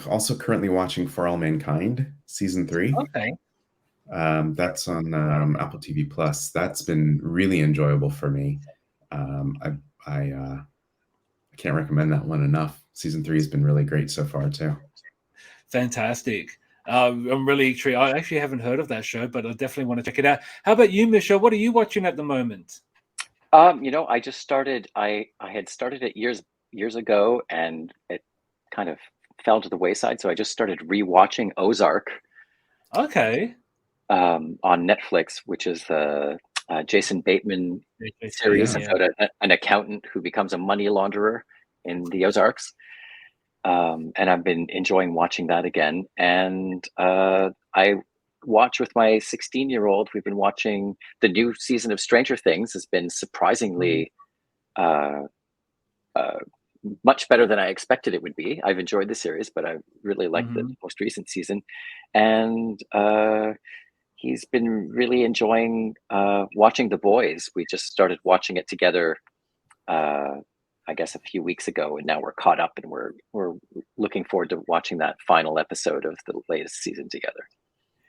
also currently watching For All Mankind season 3. Okay. That's on Apple TV Plus. That's been really enjoyable for me. I can't recommend that one enough. Season 3 has been really great so far too. Fantastic. I'm really intrigued. I actually haven't heard of that show, but I definitely want to check it out. How about you, Michelle? What are you watching at the moment? I just started. I had started it years ago, and it kind of fell to the wayside. So I just started rewatching Ozark. Okay. On Netflix, which is the Jason Bateman series about an accountant who becomes a money launderer in the Ozarks. And I've been enjoying watching that again. And I watch with my 16-year-old. We've been watching the new season of Stranger Things. Has been surprisingly much better than I expected it would be. I've enjoyed the series, but I really liked the most recent season. And he's been really enjoying watching The Boys. We just started watching it together, I guess, a few weeks ago, and now we're caught up, and we're looking forward to watching that final episode of the latest season together.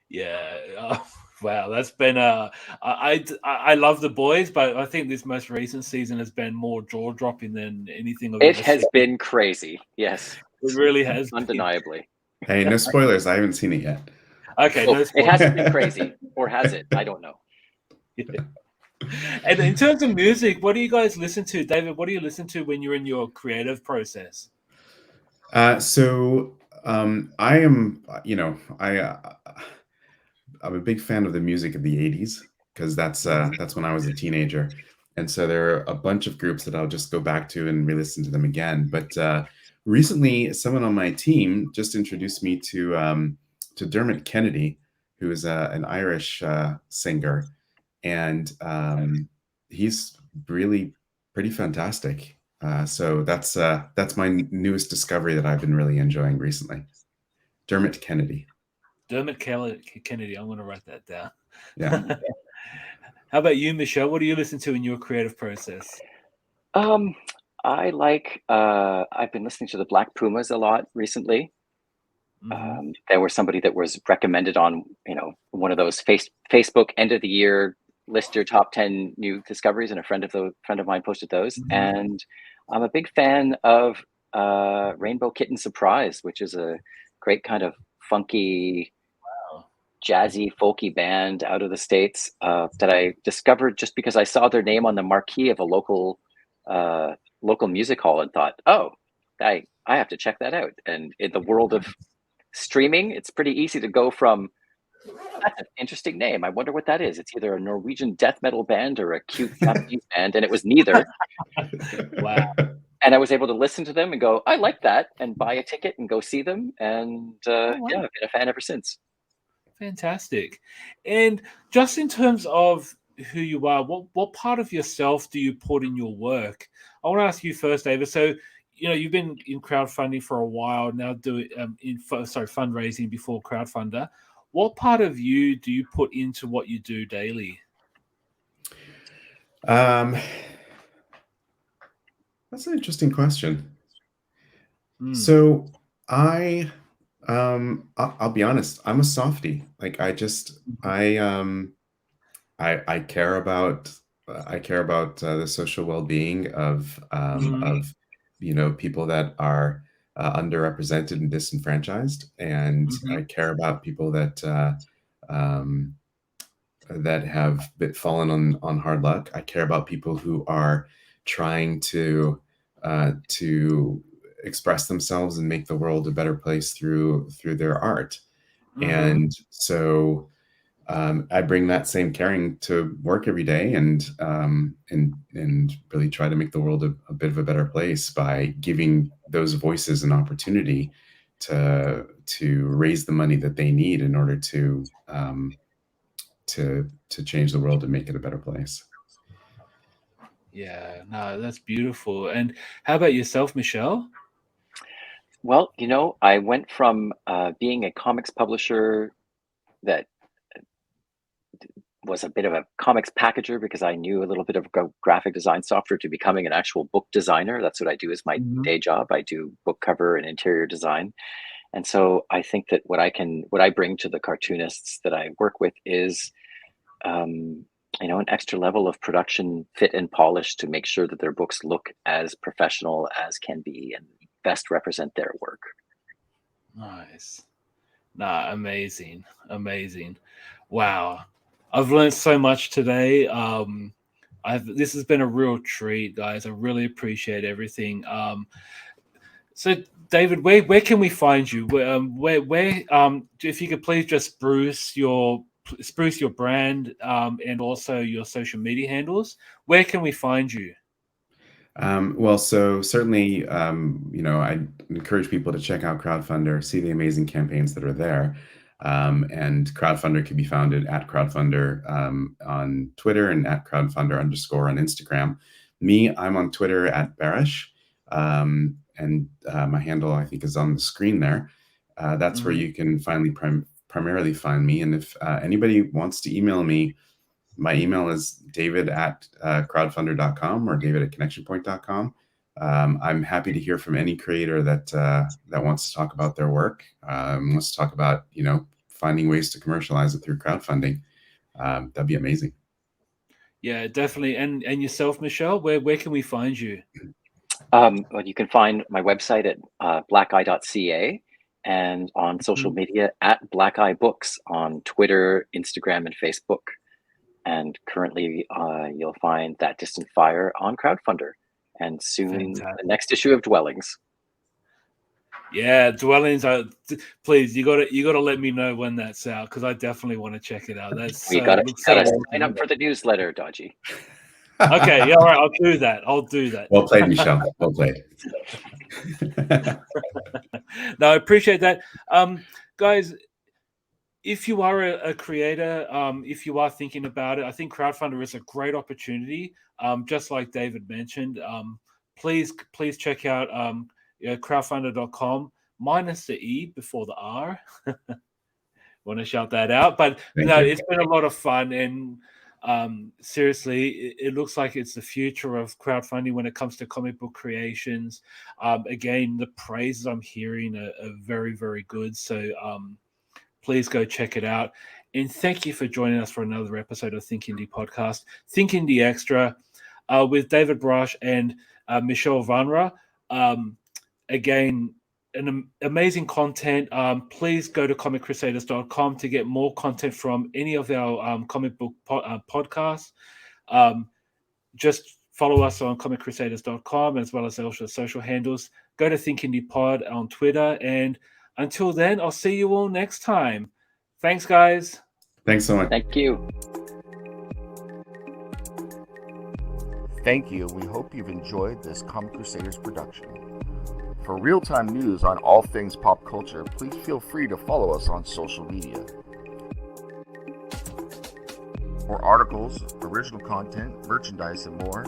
Yeah. Wow, that's been I love The Boys, but I think this most recent season has been more jaw dropping than anything. It has been crazy. Yes, it really has, undeniably. Hey, no spoilers. I haven't seen it yet. Okay, well, it hasn't been crazy, or has it? I don't know. Yeah. And in terms of music, what do you guys listen to, David? What do you listen to when you're in your creative process? So I am, I'm a big fan of the music of the 80s because that's when I was a teenager. And so there are a bunch of groups that I'll just go back to and re-listen to them again. But recently, someone on my team just introduced me to Dermot Kennedy, who is an Irish singer. And he's really pretty fantastic. So that's my newest discovery that I've been really enjoying recently. Dermot Kennedy. Dermot Kennedy. I'm going to write that down. Yeah. How about you, Michelle? What do you listen to in your creative process? I like. I've been listening to the Black Pumas a lot recently. They were somebody that was recommended on, one of those Facebook end of the year list your top 10 new discoveries, and a friend of mine posted those. And I'm a big fan of Rainbow Kitten Surprise, which is a great kind of funky, jazzy, folky band out of the States that I discovered just because I saw their name on the marquee of a local music hall and thought, oh, I have to check that out. And in the world of streaming, it's pretty easy to go from, that's an interesting name, I wonder what that is. It's either a Norwegian death metal band or a cute Japanese band, and it was neither. Wow. And I was able to listen to them and go, I like that, and buy a ticket and go see them. And I've been a fan ever since. Fantastic. And just in terms of who you are, what part of yourself do you put in your work? I want to ask you first, David. So, you've been in crowdfunding for a while now, doing fundraising before Crowdfundr. What part of you do you put into what you do daily? That's an interesting question. So I'll be honest, I'm a softie. Like I care about the social well-being of people that are underrepresented and disenfranchised, and I care about people that have fallen on hard luck. I care about people who are trying to express themselves and make the world a better place through their art. And so I bring that same caring to work every day, and really try to make the world a bit of a better place by giving those voices an opportunity to raise the money that they need in order to change the world and make it a better place. Yeah, no, that's beautiful. And how about yourself, Michel? Well, I went from being a comics publisher that was a bit of a comics packager because I knew a little bit of graphic design software to becoming an actual book designer. That's what I do as my day job. I do book cover and interior design. And so I think that what I bring to the cartoonists that I work with is, an extra level of production fit and polish to make sure that their books look as professional as can be and best represent their work. Nice. Nah, amazing. Wow. I've learned so much today. This has been a real treat, guys. I really appreciate everything. So David, where can we find you? If you could please just spruce your brand and also your social media handles. Where can we find you? Well, so certainly, I encourage people to check out Crowdfundr, see the amazing campaigns that are there. And Crowdfundr can be found at Crowdfundr on Twitter and at Crowdfundr _ on Instagram. Me, I'm on Twitter at Barach. And my handle, I think, is on the screen there. That's where you can primarily find me. And if anybody wants to email me, my email is david@crowdfundr.com or david@connectionpoint.com. I'm happy to hear from any creator that wants to talk about their work, wants to talk about, finding ways to commercialize it through crowdfunding. That'd be amazing. Yeah, definitely. And yourself, Michel, where can we find you? Well, you can find my website at blackeye.ca and on social media at Blackeye Books on Twitter, Instagram, and Facebook. And currently, you'll find That Distant Fire on Crowdfundr, and soon the next issue of Dwellings. Yeah, Dwellings. Please, you gotta let me know when that's out because I definitely want to check it out. That's you gotta sign up for the newsletter, Dodgy. Okay, yeah, all right, I'll do that. Well played, Michel. Well played. No, I appreciate that, guys. If you are a creator, if you are thinking about it, I think Crowdfundr is a great opportunity. Just like David mentioned, please check out crowdfundr.com minus the E before the R. Want to shout that out, but it's been a lot of fun, and seriously, it looks like it's the future of crowdfunding when it comes to comic book creations. Again, the praises I'm hearing are very, very good. So please go check it out. And thank you for joining us for another episode of Think Indie Podcast, Think Indie Extra, with David Barach and Michel Vrana. Again, an amazing content. Please go to comiccrusaders.shop to get more content from any of our comic book podcasts. Just follow us on comiccrusaders.com as well as our social handles. Go to Think Indie Pod on Twitter. And until then, I'll see you all next time. Thanks, guys. Thanks so much. Thank you. Thank you. We hope you've enjoyed this Comic Crusaders production. For real-time news on all things pop culture, please feel free to follow us on social media. For articles, original content, merchandise, and more,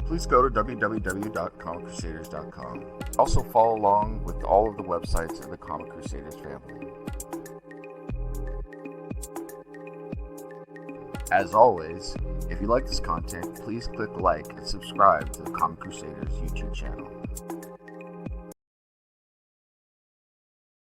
please go to www.comiccrusaders.com. Also follow along with all of the websites in the Comic Crusaders family. As always, if you like this content, please click like and subscribe to the Comic Crusaders YouTube channel.